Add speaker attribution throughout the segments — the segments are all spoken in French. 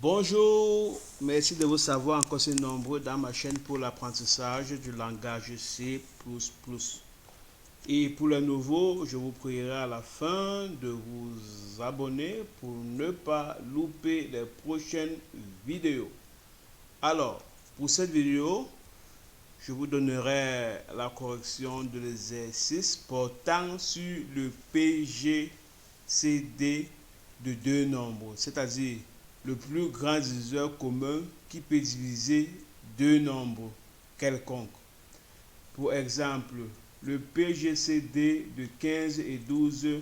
Speaker 1: Bonjour, merci de vous savoir encore si nombreux dans ma chaîne pour l'apprentissage du langage C++. Et pour les nouveaux, je vous prierai à la fin de vous abonner pour ne pas louper les prochaines vidéos. Alors, pour cette vidéo, je vous donnerai la correction de l'exercice portant sur le PGCD de deux nombres, c'est-à-dire le plus grand diviseur commun qui peut diviser deux nombres quelconques. Pour exemple, le PGCD de 15 et 12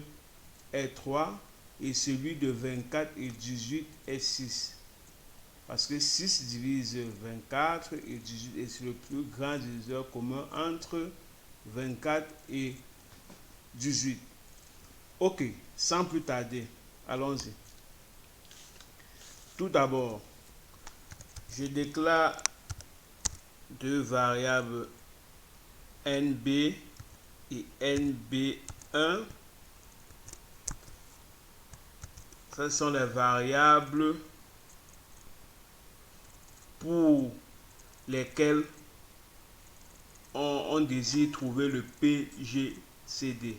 Speaker 1: est 3 et celui de 24 et 18 est 6. Parce que 6 divise 24 et 18 et c'est le plus grand diviseur commun entre 24 et 18. Ok, sans plus tarder, allons-y. Tout d'abord, je déclare deux variables NB et NB1. Ce sont les variables pour lesquelles on désire trouver le PGCD.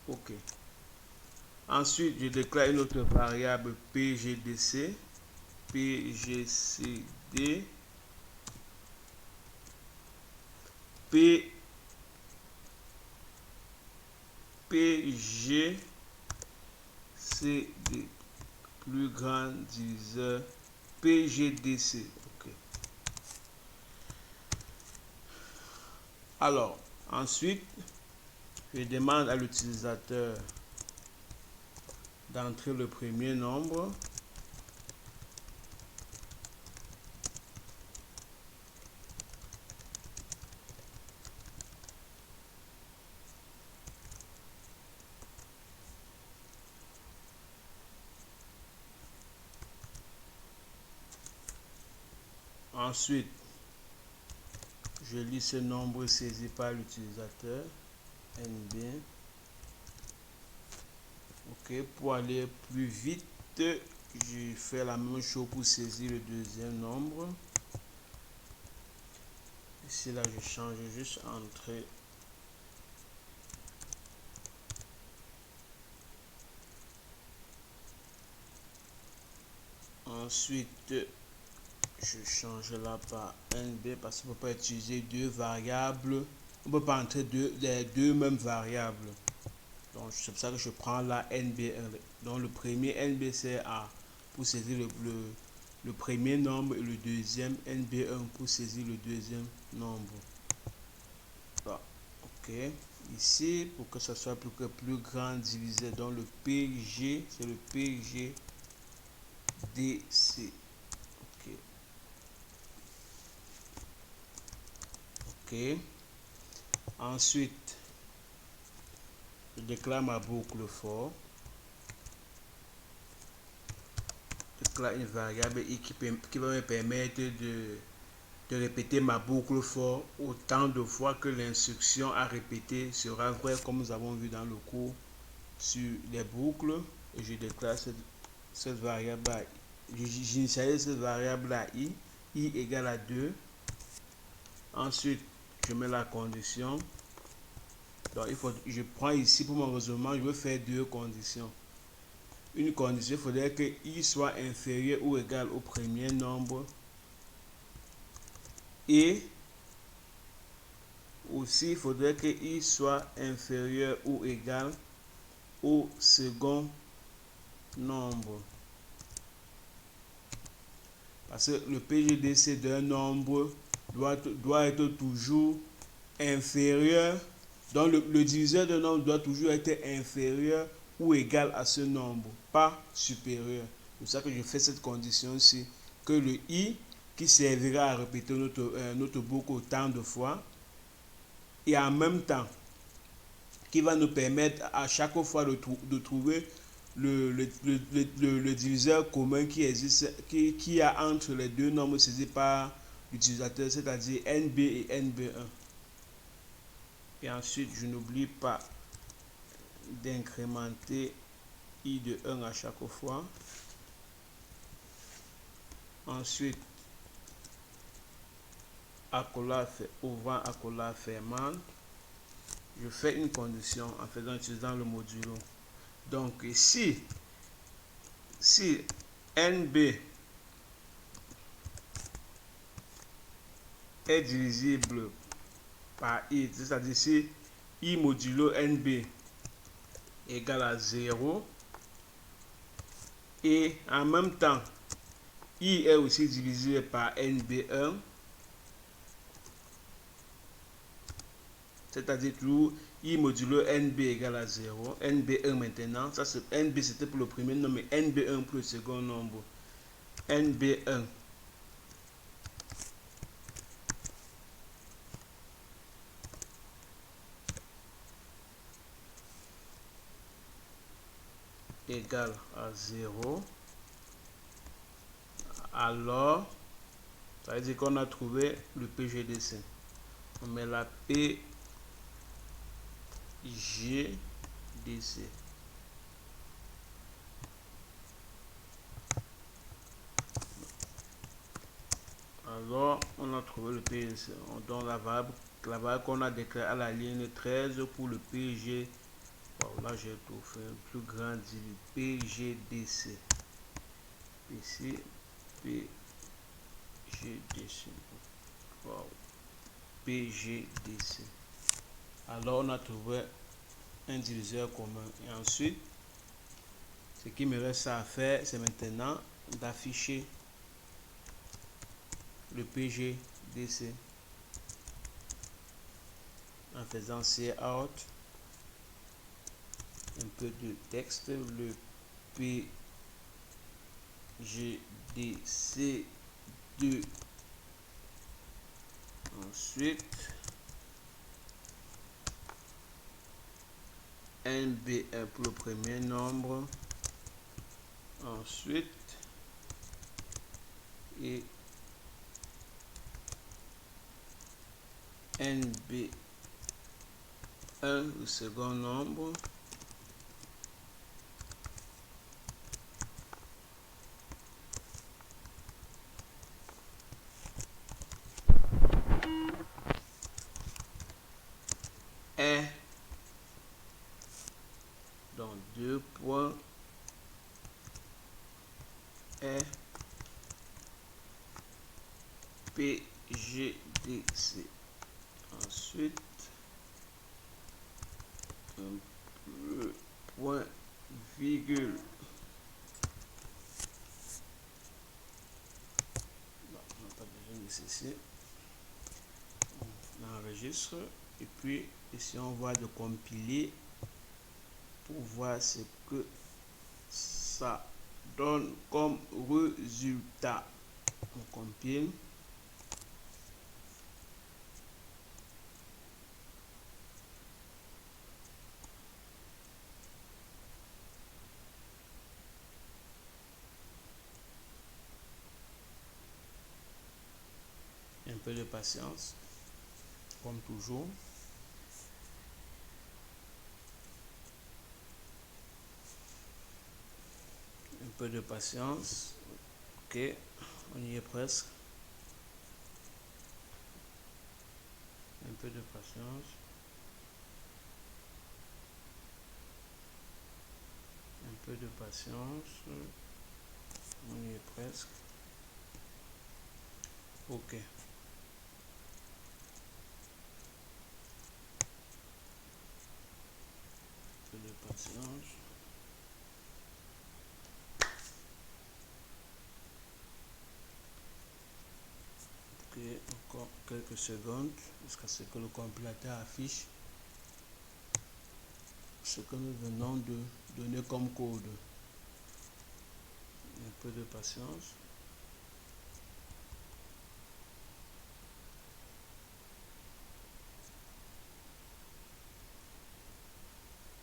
Speaker 1: Ok. Ensuite, je déclare une autre variable PGDC. PGCD. PGCD. Plus grand diviseur. PGDC. Ok. Alors, ensuite, je demande à l'utilisateur d'entrer le premier nombre. Ensuite, je lis ce nombre saisi par l'utilisateur, NB. Ok, pour aller plus vite, je fais la même chose pour saisir le deuxième nombre. Ici, là, je change juste entrée. Ensuite, je change là par NB parce qu'on ne peut pas utiliser deux variables. On ne peut pas entrer les deux mêmes variables. Donc, c'est pour ça que je prends la NB1. Donc, le premier NB c'est A pour saisir le premier nombre et le deuxième NB1 pour saisir le deuxième nombre. Bon, ok. Ici, pour que ce soit plus grand divisé, donc le PG, c'est le PGDC. Ok. Ok. Ensuite, je déclare ma boucle for. Je déclare une variable i qui va me permettre de répéter ma boucle for autant de fois que l'instruction à répéter sera vraie, comme nous avons vu dans le cours sur les boucles. Et je déclare cette variable à j'initialise cette variable à i égale à 2. Ensuite, je mets la condition. Donc, je prends ici pour mon raisonnement, je veux faire deux conditions. Une condition, il faudrait que i soit inférieur ou égal au premier nombre. Et aussi, il faudrait que i soit inférieur ou égal au second nombre. Parce que le PGDC d'un nombre doit être toujours inférieur. Donc, le diviseur d'un nombre doit toujours être inférieur ou égal à ce nombre, pas supérieur. C'est pour ça que je fais cette condition-ci, que le i qui servira à répéter notre boucle autant de fois, et en même temps, qui va nous permettre à chaque fois de trouver le diviseur commun qui existe, qui a entre les deux nombres saisis par l'utilisateur, c'est-à-dire NB et NB1. Et ensuite, je n'oublie pas d'incrémenter i de 1 à chaque fois. Ensuite, accolade ouvrant accolade fermante. Je fais une condition en faisant utilisant le modulo. Donc ici, si NB est divisible par I, c'est-à-dire si I modulo NB égale à 0, et en même temps, I est aussi divisible par NB1, c'est-à-dire toujours I modulo NB égale à 0, NB1 maintenant, ça c'est NB c'était pour le premier nombre, et NB1 pour le second nombre. NB1 égale à 0, alors ça veut dire qu'on a trouvé le PGDC. On met la PGDC. Alors, on a trouvé le PGDC. On donne la variable qu'on a déclarée à la ligne 13 pour le PG. Wow, là, j'ai tout fait. Plus grand du PGDC. Ici, PGDC. Wow. PGDC. Alors, on a trouvé un diviseur commun. Et ensuite, ce qui me reste à faire, c'est maintenant d'afficher le PGDC en faisant cout, un peu de texte, le PGDC2, ensuite NB1 pour le premier nombre, ensuite et NB1 le second nombre, est dans 2 points est PGDC. Ensuite, le point virgule. Non, on n'a pas besoin de ceci. On enregistre et puis ici on va de compiler pour voir ce que ça donne comme résultat. On compile. Un peu de patience, comme toujours. Un peu de patience. Ok, on y est presque. Un peu de patience. Un peu de patience. On y est presque. Ok. Un peu de patience. Ok, encore quelques secondes jusqu'à ce que le compilateur affiche ce que nous venons de donner comme code. Un peu de patience.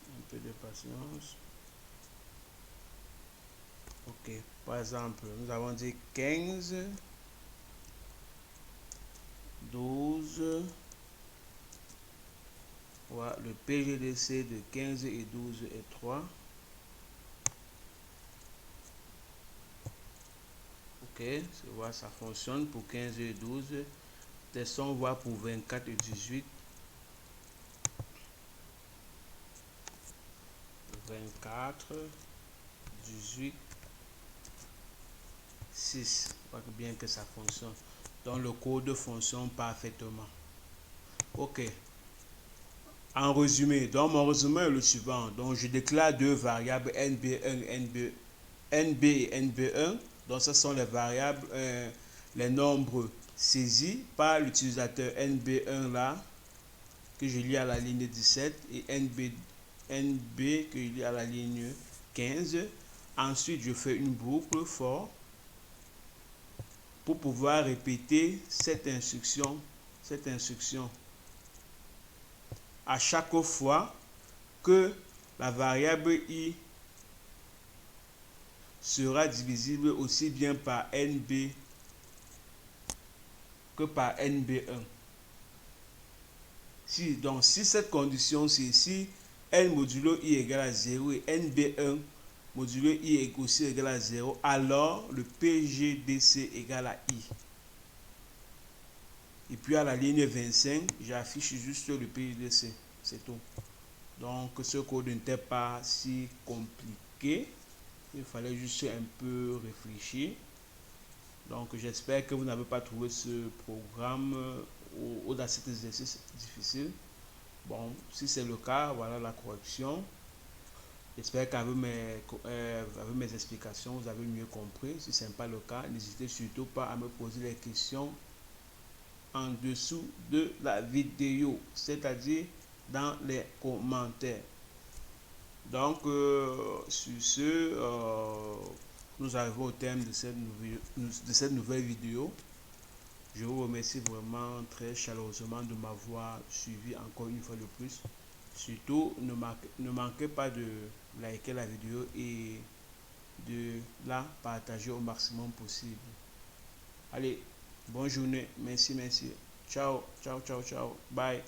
Speaker 1: Un peu de patience. Ok, par exemple, nous avons dit 15, 12. Voilà, le PGDC de 15 et 12 est 3. Ok. je vois ça fonctionne pour 15 et 12. Testons voir pour 24 et 18. 24, 18, 6. Je vois bien que ça fonctionne. Donc le code fonctionne parfaitement. Ok. En résumé, donc mon résumé est le suivant. Donc je déclare deux variables NB1, NB et NB1. Donc ce sont les variables, les nombres saisis par l'utilisateur NB1 là, que je lis à la ligne 17, et NB que je lis à la ligne 15. Ensuite, je fais une boucle for pour pouvoir répéter cette instruction à chaque fois que la variable i sera divisible aussi bien par NB que par NB1. Donc, si cette condition, c'est si N modulo I égale à 0 et NB1 modulo I est aussi égal à 0, alors le PGDC égale à I. Et puis à la ligne 25, j'affiche juste le PGDC. C'est tout. Donc, ce code n'était pas si compliqué. Il fallait juste un peu réfléchir. Donc, j'espère que vous n'avez pas trouvé ce programme ou dans cet exercice difficile. Bon, si c'est le cas, voilà la correction. J'espère qu'avec mes explications, vous avez mieux compris. Si ce n'est pas le cas, n'hésitez surtout pas à me poser les questions en dessous de la vidéo, c'est-à-dire dans les commentaires. Donc, sur ce, nous arrivons au terme de cette nouvelle vidéo. Je vous remercie vraiment très chaleureusement de m'avoir suivi encore une fois de plus. Surtout, ne manquez pas de liker la vidéo et de la partager au maximum possible. Allez, bonne journée. Merci. Ciao. Bye.